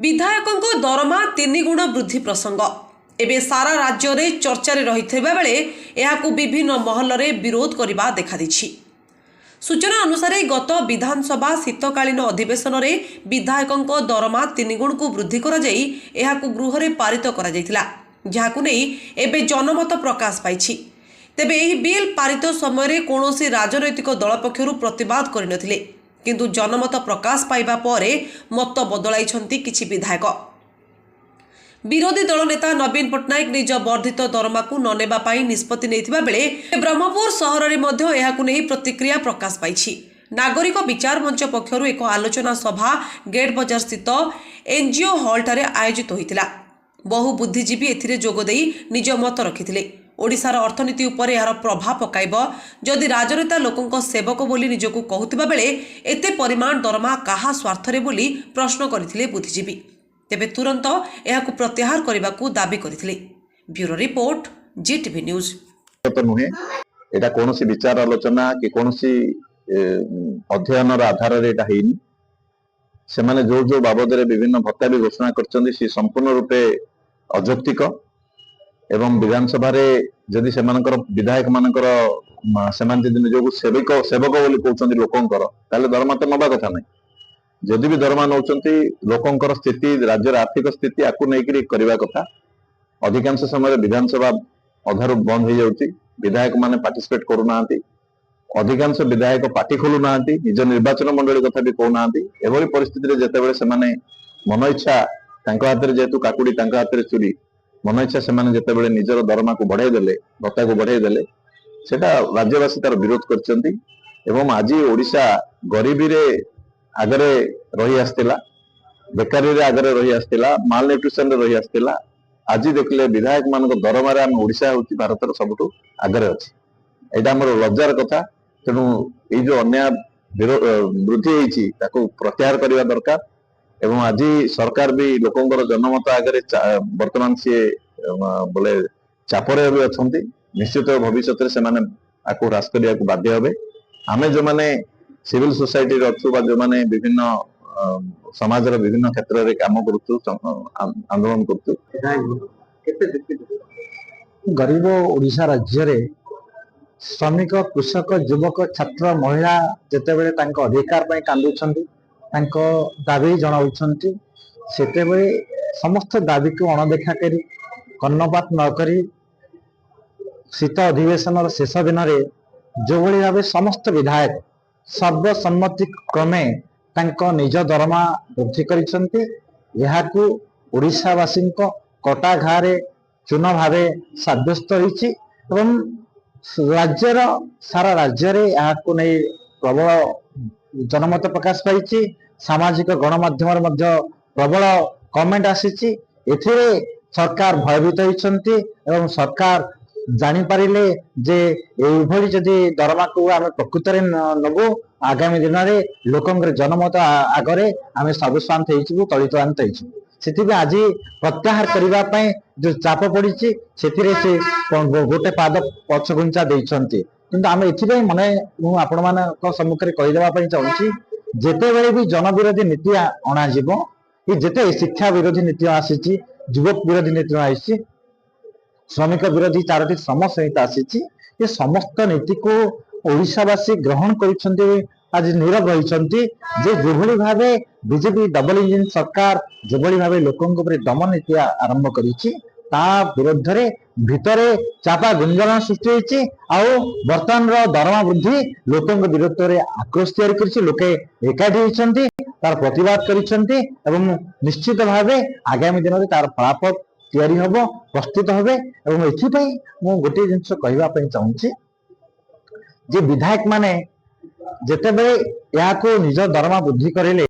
विधायकों दरमा 3 गुण वृद्धि प्रसंग एवं सारा राज्य में चर्चा रही बेले यह विभिन्न महल में विरोध करने देखादी। सूचना अनुसार गत विधानसभा शीतकालीन अधिवेशन में विधायकों दरमा 3 गुण को वृद्धि कर गृह में पारित कर जनमत प्रकाश पाई। तेबे यह बिल पारित समय कौन राजनैतिक दल पक्षर प्रतिवाद करनथिले, किंतु जनमत प्रकाश पाइबा परे मत बदलाई किछि विधायक। विरोधी दल नेता नवीन पट्टनायक निज वर्धित दरमा को न नेबा पाई निष्पत्ति नेथिबा बेले ब्रह्मपुर सहर में मध्य एहाकु नै प्रतिक्रिया प्रकाश पाइछि। नागरिक विचार मंच पक्षरु एक आलोचना सभा गेट बजार स्थित एनजीओ हॉल ठारे आयोजित होइतिला। बहु बुद्धिजीवी एथिरे जोग देई निज मत रखिथिले। ओडिशार अर्थनीति उपर यार प्रभाव पकाइब जदि राजनेता लोकों सेवक बोली निजको कहूतिबा बेले एते परिमाण दरमा काहा स्वार्थरे बोली प्रश्न करथिले बुद्धिजीवी। तेबे तुरंत एहाकु प्रत्याहार करबाकू दाबी करथिले। Bureau report Zee TV news. तो नुहे एटा कोनोसी विचार आलोचना कि कोनोसी अध्ययन आधार रे एटा हेनी। से माने जो बाबद रे विभिन्न भत्ता भी घोषणा करचंदी से संपूर्ण रूपे अजौक्तिक एवं विधानसभा रे जदि से विधायक मानकर निजक सेवक सेवक बोली कहते लोकंकर ताले दरमा तो नबा कथा नहीं। जदि भी दरमा नौचंती लोकंकर स्थिति राज्यर आर्थिक स्थिति आकु नहीं करवा कथा। अधिकांश समय विधानसभा अधारु बंद हो जाउची, विधायक माने पार्टिसिपेट करू नांती, अधिकांश विधायक पार्टी खोलु नांती, निज निर्वाचन मंडली कथा भी कहू नांती। एभली परिस्थिति रे जेतेबेले से माने मन इच्छा तांको हाथ रे जेतु काकुडी तांको हाथ रे चुरी मन इच्छा से जितेबाला निजर दरमा को बढ़ाई देले भत्ता को बढ़ाई देले सेटा राज्यवासी तार विरोध करचंती। एवं आज ओडिशा गरीबी रे आगरे रही आस्तिला, बेकारी रे आगरे रही आस्तिला, माल न्यूट्रिशन रे रही आस्तिला। आज देखले विधायक मानक दरमा रे हम ओडिशा होची भारतर सबुठु आगरे अछि। एटा हमर लज्जार कथा। तेणु ए जो अन्याय वृद्धि होईची ताको प्रत्याहार करबा दरकार। एवं आज सरकार भी लोकंकर जनमत आगे वर्तमान सी बोले चापरे भी अच्छा। निश्चित भविष्य से आपको ह्रास करने को बाध्य हे। आम जो मैंने सिविल सोसाइटी अच्छु जो मैंने विभिन्न समाज विभिन्न क्षेत्र में काम कर आंदोलन कर गरीब ओडिशा राज्य रे श्रमिक कृषक युवक छात्र महिला जेतेबेले तांको अधिकार पय कांदुछंती, तांको दाबी जनाउछंती, सेतेबेले समस्त दाबी को अणदेखा करी कर्णपात न करी शीत अधिवेशन शेष दिन में जो भली भाव समस्त विधायक सर्वसम्मति क्रमे तांको निज दरमा वृद्धि करिसंती। यहाकू ओडिशावासी कटा घारे चून भाव साब्यस्त होईछि एवं राज्यर सारा राज्य रे यहाकू नै प्रबल जनमत प्रकाश पाई। सामाजिक गणमाध्यम प्रबल कमेंट आसी। एथिरे सरकार भयभीत होइछंती एवं सरकार जानी पारिले जे एभली जदि दरमा को आम प्रकृत नबु आगामी दिन में लोकंर जनमत आगरे आम सर्वस्वांत हो तलितवांत हो। आज प्रत्याहार करने जो चाप पड़ी से गोटे पाद पछघुंचा देइछंती। किंतु आम एथि मने आपण मान सम्मुखें कहीदेवाई चाहूँगी जेते बेले भी जन विरोधी नीति अणा जिते शिक्षा विरोधी नीति आसी, युवक विरोधी नीति आसी, श्रमिक विरोधी 4टी श्रम संहिता आसी, ये समस्त नीति को ओडिशावासी ग्रहण कर आज नीरव रही। जो भली भाव बीजेपी डबल इंजिन सरकार जो भली भाव लोकों दमन नीति आरंभ करी विरोध भितर चापा गुंजन सृष्टि होती। वर्तमान दरमा वृद्धि लोकों विरोध में आक्रोश तैयारी लोके एकाठी होती, तार प्रतिवाद करिसेंती एवं निश्चित भाव आगामी दिन में तार फलाफल तैयारी होबो, प्रस्तुत होबे। एवं एथिपई मु गोटे जिंस कहबा पई चाहूँगी जे विधायक माने जेतेबेले याको निज दरमा वृद्धि करेले